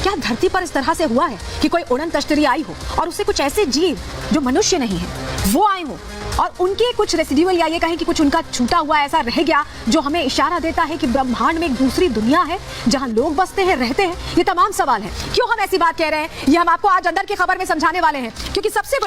क्या धरती पर इस तरह से हुआ है कि कोई उड़न तश्तरी आई हो और उससे कुछ ऐसे जीव जो मनुष्य नहीं है वो आए हो और उनके कुछ रेसिड्यूअल या ये कहें कि कुछ उनका छूटा हुआ ऐसा रह गया जो हमें इशारा देता है कि ब्रह्मांड में एक दूसरी दुनिया है जहां लोग बसते हैं, रहते हैं? ये तमाम सवाल है। क्यों हम ऐसी बात कह रहे हैं ये हम आपको आज अंदर की खबर में समझाने वाले हैं, क्योंकि सबसे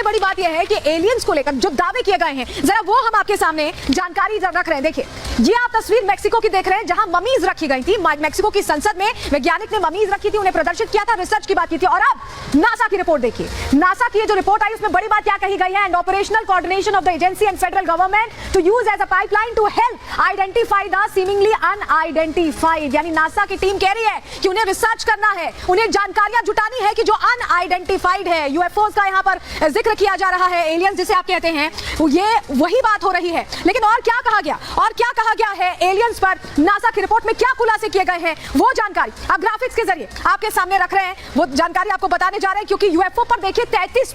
बड़ी बात यह है कि एलियंस को लेकर जो दावे किए गए हैं जरा वो हम आपके सामने जानकारी रख रहे हैं। देखिए, ये आप तस्वीर मेक्सिको की देख रहे हैं जहां ममीज रखी गई थी। मेक्सिको की संसद में वैज्ञानिक ने ममीज रखी थी, उन्हें प्रदर्शित किया था, रिसर्च की बात की थी। और अब नासा की रिपोर्ट देखिए, नासा की जो रिपोर्ट आई उसमें बड़ी बात क्या कही गई है? And operational coordination of the agency and federal government to use as a pipeline to help identify the seemingly unidentified. यानी नासा की टीम कह रही है कि उन्हें रिसर्च करना है, उन्हें जानकारियां जुटानी है कि जो अनआइडेंटिफाइड है, यूएफओस का यहां पर जिक्र किया जा रहा है, एलियंस जिसे आप कहते हैं, ये वही बात हो रही है। लेकिन और क्या कहा गया है एलियंस पर? नासा की रिपोर्ट में क्या खुलासे किए गए हैं वो जानकारी आप ग्राफिक्स के जरिए आपके सामने रख रहे हैं। वो जानकारी आपको बताने जा रहे हैं, क्योंकि यूएफओ पर देखिए 33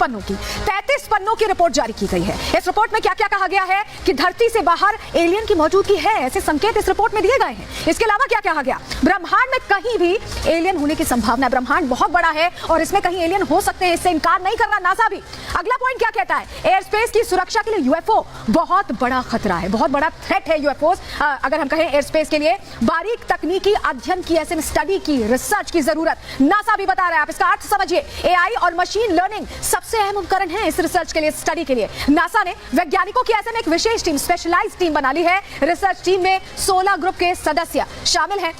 पन्नों की रिपोर्ट जारी की गई है। इस रिपोर्ट में क्या क्या कहा गया है कि धरती से बाहर एलियन की मौजूदगी है, ऐसे संकेत इस रिपोर्ट में दिए गए हैं। इसके अलावा क्या कहा गया? ब्रह्मांड में कहीं भी एलियन होने की संभावना है। ब्रह्मांड बहुत बड़ा है और इसमें कहीं एलियन हो सकते हैं, इससे इनकार नहीं कर रहा नासा भी। अगला पॉइंट क्या कहता है? एयर स्पेस की सुरक्षा के लिए यूएफओ बहुत बड़ा खतरा है, बहुत बड़ा थ्रेट है यूएफओस। अगर हम कहें एयर स्पेस के लिए बारीक तकनीकी अध्ययन की, ऐसे में स्टडी की, रिसर्च की जरूरत नासा भी बता रहा है। आप इसका अर्थ समझिए, एआई और मशीन लर्निंग सबसे अहम उपकरण है इस रिसर्च के लिए, स्टडी के लिए। नासा ने वैज्ञानिकों की ऐसे में एक विशेष टीम, स्पेशलाइज्ड टीम बना ली है। रिसर्च टीम में 16 ग्रुप के सदस्य शामिल हैं।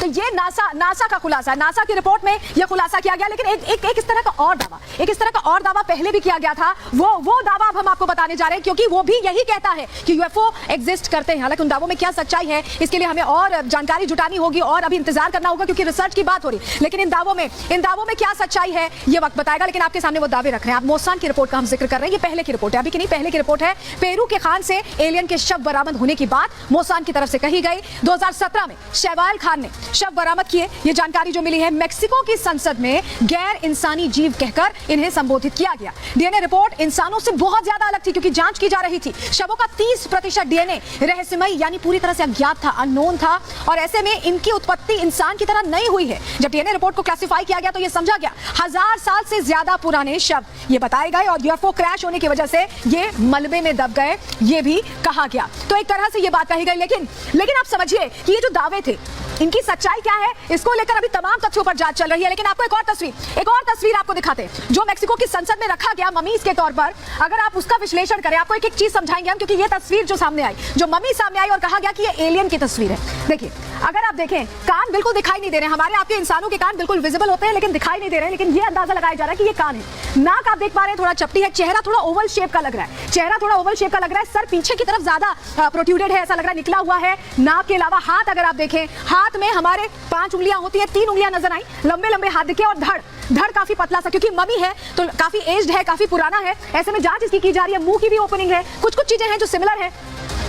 तो ये नासा का खुलासा है, नासा की रिपोर्ट में यह खुलासा किया गया। लेकिन एक इस तरह का और दावा पहले भी किया गया था। वो दावा अब हम आपको बताने जा रहे हैं, क्योंकि वो भी यही कहता है कि यूएफओ एग्जिस्ट करते हैं। हालांकि उन दावों में क्या सच्चाई है इसके लिए हमें और जानकारी जुटानी होगी और अभी इंतजार करना होगा, क्योंकि रिसर्च की बात हो रही। लेकिन इन दावों में क्या सच्चाई है ये वक्त बताएगा। लेकिन आपके सामने वो दावे रख रहे हैं। आप मोसान की रिपोर्ट का हम जिक्र कर रहे हैं, ये पहले की रिपोर्ट है, अभी की नहीं, पहले की रिपोर्ट है। पेरू के खान से एलियन के शव बरामद होने की बात मोसान की तरफ से कही गई। 2017 में शैवाल खान ने शव बरामद किए। ये जानकारी जो मिली है, मेक्सिको की संसद में गैर इंसानी जीव कहकर इन्हें संबोधित किया गया। डीएनए रिपोर्ट इंसानों से बहुत ज्यादा अलग थी, क्योंकि जांच की जा रही थी। शवों का 30% डीएनए रहस्यमय यानी पूरी तरह से अज्ञात था, अननोन था, और ऐसे में इनकी उत्पत्ति इंसान की तरह नहीं हुई है। जब डीएनए रिपोर्ट को क्लासिफाई किया गया तो यह समझा गया 1000 साल से ज्यादा पुराने शव ये बताए गए, और यूएफओ क्रैश होने की वजह से ये मलबे में दब गए, ये भी कहा गया। तो एक तरह से ये बात कही गई। लेकिन आप समझिए कि ये जो दावे थे इनकी सच्चाई क्या है, इसको लेकर अभी तमाम तथ्यों पर जांच चल रही है। लेकिन आपको एक और तस्वीर आपको दिखाते हैं जो मेक्सिको की संसद में रखा गया ममीज के तौर पर। अगर आप उसका विश्लेषण करें, आपको एक चीज समझाएंगे हम, क्योंकि ये तस्वीर जो सामने आई, जो मम्मी सामने आई और कहा गया कि ये एलियन की तस्वीर है। देखिए, अगर आप देखें, कान बिल्कुल दिखाई नहीं दे रहे। हमारे आपके इंसानों के कान बिल्कुल विजिबल होते हैं लेकिन दिखाई नहीं दे रहे हैं। लेकिन ये अंदाजा लगाया जा रहा है कि ये कान है। नाक आप देख पा रहे हैं थोड़ा चपटी है, चेहरा थोड़ा ओवल शेप का लग रहा है, सर पीछे की तरफ ज्यादा प्रोट्रूडेड है, ऐसा लग रहा है, निकला हुआ है। नाक के अलावा हाथ अगर आप देखें, हाथ में हमारे 5 उंगलियां होती है, 3 उंगलियां नजर आई, लंबे हाथ दिखे, और धड़ काफी पतला सा, क्योंकि मम्मी है तो काफी एज्ड है, काफी पुराना है। ऐसे में जांच इसकी की जा रही है। मुंह की भी ओपनिंग है, कुछ चीजें हैं जो सिमिलर है।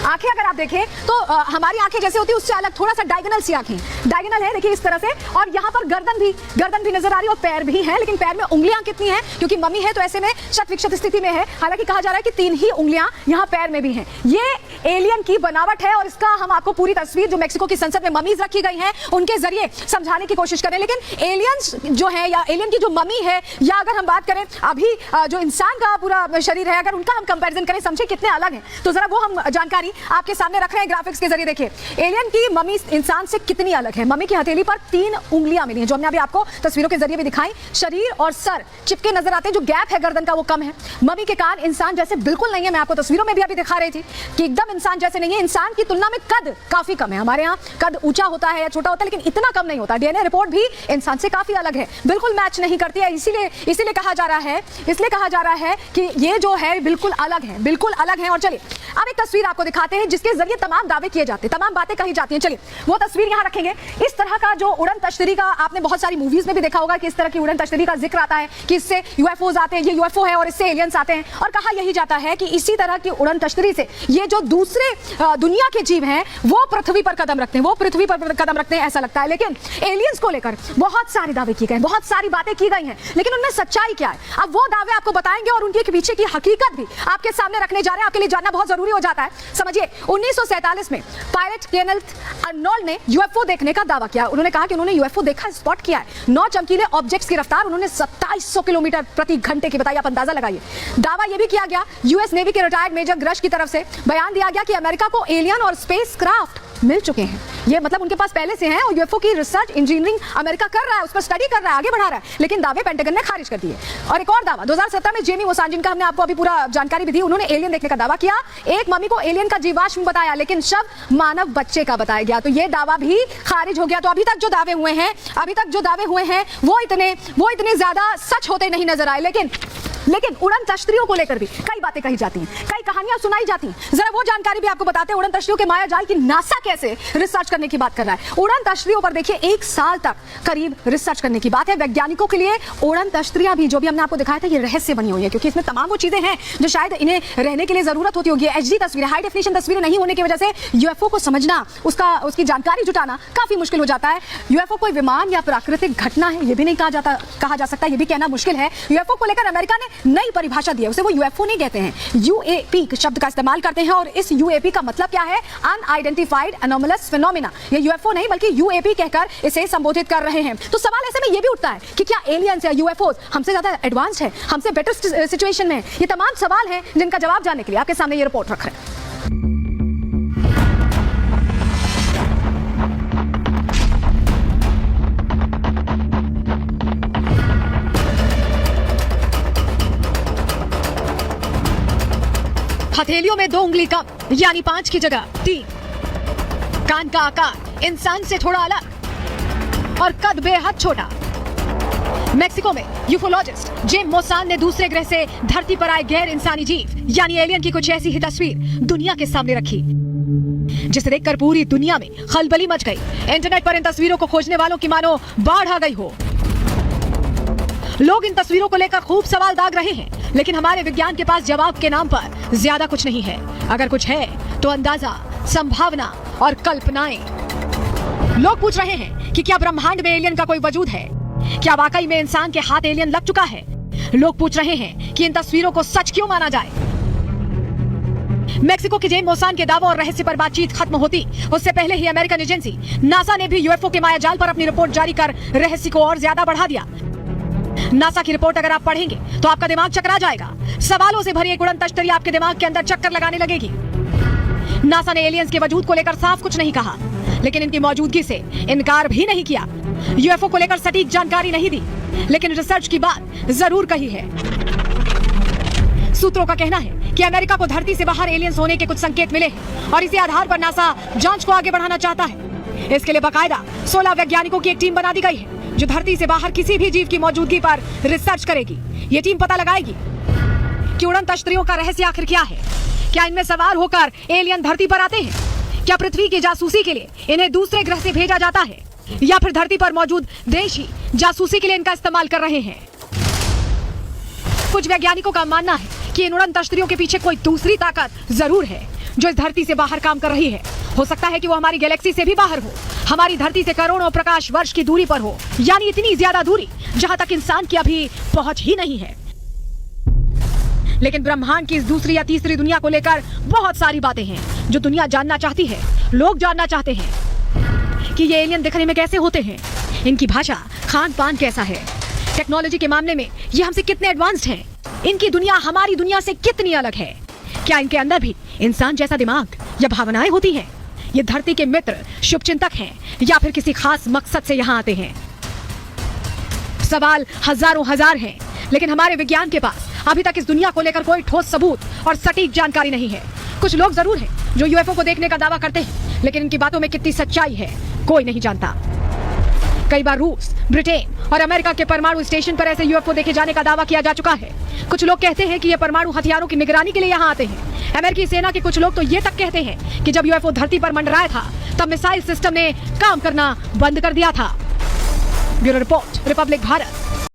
आंखें अगर आप देखें तो हमारी आंखें जैसे होती है उससे अलग, थोड़ा सा डायगोनल सी आंखें, डायगोनल है, देखिए इस तरह से। और यहाँ पर गर्दन भी नजर आ रही है, और पैर भी है। लेकिन पैर में उंगलियां कितनी हैं, क्योंकि मम्मी है तो ऐसे में शत-विक्षत स्थिति में है। हालांकि कहा जा रहा है कि 3 ही उंगलियां यहाँ पैर में भी हैं। ये एलियन की बनावट है, और इसका हम आपको पूरी तस्वीर जो मेक्सिको की संसद में ममीज रखी गई हैं उनके जरिए समझाने की कोशिश करें। लेकिन एलियंस जो है, या एलियन की जो मम्मी है, या अगर हम बात करें अभी जो इंसान का पूरा शरीर है, अगर उनका हम कंपैरिजन करें, समझे कितने अलग हैं, तो जरा वो हम जानकारी आपके सामने रख रहे हैं ग्राफिक्स के जरिए। देखिए, एलियन की मम्मी इंसान से कितनी अलग है। मम्मी की हथेली पर 3 उंगलियां मिली हैं, जो हमने अभी आपको तस्वीरों के जरिए भी दिखाई। शरीर और सर चिपके नजर आते हैं, जो गैप है गर्दन का वो कम है। मम्मी के कान इंसान जैसे बिल्कुल नहीं है, मैं आपको तस्वीरों में भी अभी दिखा रही थी कि एकदम इंसान जैसे नहीं है। इंसान की तुलना में कद काफी कम है। हमारे यहाँ कद ऊंचा होता है या छोटा होता है, लेकिन इतना कम नहीं होता। डीएनए रिपोर्ट भी इंसान से काफी अलग है, बिल्कुल मैच नहीं करती है। इसीलिए कहा जा रहा है कि ये जो है बिल्कुल अलग है। और चलिए अब एक तस्वीर आपको दिखाते हैं जिसके जरिए तमाम दावे किए जाते हैं, तमाम बातें कही जाती हैं। चलिए वो तस्वीर यहाँ रखेंगे। इस तरह का जो उड़न तश्तरी का आपने बहुत सारी मूवीज में भी देखा होगा कि इस तरह की उड़न तश्तरी का जिक्र आता है कि इससे यूएफओज आते हैं, ये यूएफओ है और इससे एलियंस आते हैं। और कहा यही जाता है कि इसी तरह की उड़न तश्तरी से ये जो दूसरे दुनिया के जीव हैं वो पृथ्वी पर कदम रखते हैं, ऐसा लगता है। लेकिन एलियंस को लेकर बहुत सारे दावे किए गए, बहुत सारी बातें की गई हैं, लेकिन उनमें सच्चाई क्या है, अब वो दावे आपको बताएंगे और उनके पीछे की हकीकत भी आपके सामने रखने जा रहे हैं। आपके लिए जानना बहुत जरूरी हो जाता है। समझ समझिए 1947 में पायलट केनेथ अर्नोल्ड ने यूएफओ देखने का दावा किया। उन्होंने कहा कि उन्होंने यूएफओ देखा, स्पॉट किया है। 9 चमकीले ऑब्जेक्ट्स की रफ्तार उन्होंने 2700 किलोमीटर प्रति घंटे की बताई। आप अंदाजा लगाइए। दावा यह भी किया गया यूएस नेवी के रिटायर्ड मेजर ग्रश की तरफ से बयान दिया गया कि अमेरिका को एलियन और स्पेस क्राफ्ट मिल चुके हैं। ये मतलब उनके पास पहले से हैं और यूएफओ की रिसर्च इंजीनियरिंग अमेरिका कर रहा है, उस पर स्टडी कर रहा है, आगे बढ़ा रहा है, लेकिन दावे पेंटागन ने खारिज कर दिए। और एक और दावा 2017 में जेमी मोसान, जिनका हमने आपको अभी पूरा जानकारी भी दी, उन्होंने एलियन देखने का दावा किया। एक मम्मी को एलियन का जीवाश्म बताया, लेकिन शव मानव बच्चे का बताया गया, तो ये दावा भी खारिज हो गया। तो अभी तक जो दावे हुए हैं वो इतने ज्यादा सच होते नहीं नजर आए। लेकिन उड़न तश्तरियों को लेकर भी कई बातें कही जाती हैं, कई कहानियां सुनाई जाती हैं। जरा वो जानकारी भी आपको बताते हैं उड़न तश्तरियों के माया जाल की नासा कैसे रिसर्च करने की बात कर रहा है। उड़न तश्तरियों पर देखिए 1 साल तक करीब रिसर्च करने की बात है। वैज्ञानिकों के लिए उड़न तश्तरियां भी, जो भी हमने आपको दिखाया था, ये रहस्य बनी हुई है, क्योंकि इसमें तमाम वो चीजें हैं जो शायद इन्हें रहने के लिए जरूरत होती होगी। एचडी तस्वीरें, हाई डेफिनेशन तस्वीरें नहीं होने की वजह से यूएफओ को समझना, उसकी जानकारी जुटाना काफी मुश्किल हो जाता है। यूएफओ कोई विमान या प्राकृतिक घटना है ये भी नहीं कहा जा सकता, ये भी कहना मुश्किल है। यूएफओ को लेकर अमेरिका ने नई परिभाषा दी है, उसे वो यूएफओ नहीं कहते हैं, यूएपी शब्द का इस्तेमाल करते हैं। और इस यूएपी का मतलब क्या है? Unidentified anomalous phenomena. ये यूएफओ नहीं बल्कि यूएपी कहकर इसे संबोधित कर रहे हैं। तो सवाल ऐसे में ये भी उठता है कि क्या एलियंस या यूएफओ हमसे ज्यादा एडवांस्ड है, हमसे बेटर सिचुएशन में है? ये तमाम सवाल हैं जिनका जवाब जानने के लिए आपके सामने ये रिपोर्ट रख रहे हैं। हथेलियों में 2 उंगली कम, यानी 5 की जगह 3। कान का आकार इंसान से थोड़ा अलग और कद बेहद छोटा। मेक्सिको में यूफोलॉजिस्ट जेम मोसान ने दूसरे ग्रह से धरती पर आए गैर इंसानी जीव यानी एलियन की कुछ ऐसी ही तस्वीर दुनिया के सामने रखी, जिसे देखकर पूरी दुनिया में खलबली मच गई। इंटरनेट पर इन तस्वीरों को खोजने वालों की मानो बाढ़ आ गई हो। लोग इन तस्वीरों को लेकर खूब सवाल दाग रहे हैं, लेकिन हमारे विज्ञान के पास जवाब के नाम पर ज्यादा कुछ नहीं है। अगर कुछ है तो अंदाजा, संभावना और कल्पनाएं। लोग पूछ रहे हैं कि क्या ब्रह्मांड में एलियन का कोई वजूद है? क्या वाकई में इंसान के हाथ एलियन लग चुका है? लोग पूछ रहे हैं कि इन तस्वीरों को सच क्यों माना जाए? मेक्सिको के जेम मोसान के दावों और रहस्य पर बातचीत खत्म होती उससे पहले ही अमेरिकन एजेंसी नासा ने भी यूएफओ के मायाजाल पर अपनी रिपोर्ट जारी कर रहस्य को और ज्यादा बढ़ा दिया। नासा की रिपोर्ट अगर आप पढ़ेंगे तो आपका दिमाग चकरा जाएगा। सवालों से भरी एक उड़न तश्तरी आपके दिमाग के अंदर चक्कर लगाने लगेगी। नासा ने एलियंस के वजूद को लेकर साफ कुछ नहीं कहा, लेकिन इनकी मौजूदगी से इनकार भी नहीं किया। यूएफओ को लेकर सटीक जानकारी नहीं दी, लेकिन रिसर्च की बात जरूर कही है। सूत्रों का कहना है कि अमेरिका को धरती से बाहर एलियंस होने के कुछ संकेत मिले हैं और इसी आधार पर नासा जांच को आगे बढ़ाना चाहता है। इसके लिए बाकायदा 16 वैज्ञानिकों की एक टीम बना दी गई है जो धरती से बाहर किसी भी जीव की मौजूदगी पर रिसर्च करेगी। ये टीम पता लगाएगी कि उड़न तश्तरियों का रहस्य आखिर क्या है। क्या इनमें सवार होकर एलियन धरती पर आते हैं? क्या पृथ्वी की जासूसी के लिए इन्हें दूसरे ग्रह से भेजा जाता है, या फिर धरती पर मौजूद देश ही जासूसी के लिए इनका इस्तेमाल कर रहे हैं? कुछ वैज्ञानिकों का मानना है कि इन उड़न तश्तरियों के पीछे कोई दूसरी ताकत जरूर है जो इस धरती से बाहर काम कर रही है। हो सकता है कि वो हमारी गैलेक्सी से भी बाहर हो, हमारी धरती से करोड़ों प्रकाश वर्ष की दूरी पर हो, यानी इतनी ज्यादा दूरी जहां तक इंसान की अभी पहुंच ही नहीं है। लेकिन ब्रह्मांड की इस दूसरी या तीसरी दुनिया को लेकर बहुत सारी बातें हैं जो दुनिया जानना चाहती है। लोग जानना चाहते हैं कि ये एलियन दिखने में कैसे होते हैं, इनकी भाषा, खान पान कैसा है, टेक्नोलॉजी के मामले में ये हमसे कितने एडवांस्ड हैं, इनकी दुनिया हमारी दुनिया से कितनी अलग है, क्या इनके अंदर भी इंसान जैसा दिमाग या भावनाएं होती हैं, ये धरती के मित्र, शुभचिंतक हैं या फिर किसी खास मकसद से यहाँ आते हैं। सवाल हजारों हजार हैं, लेकिन हमारे विज्ञान के पास अभी तक इस दुनिया को लेकर कोई ठोस सबूत और सटीक जानकारी नहीं है। कुछ लोग जरूर हैं जो यूएफओ को देखने का दावा करते हैं, लेकिन इनकी बातों में कितनी सच्चाई है कोई नहीं जानता। कई बार रूस, ब्रिटेन और अमेरिका के परमाणु स्टेशन पर ऐसे यूएफओ देखे जाने का दावा किया जा चुका है। कुछ लोग कहते हैं कि ये परमाणु हथियारों की निगरानी के लिए यहाँ आते हैं। अमेरिकी सेना के कुछ लोग तो ये तक कहते हैं कि जब यूएफओ धरती पर मंडराया था तब मिसाइल सिस्टम ने काम करना बंद कर दिया था। Bureau report, Republic Bharat.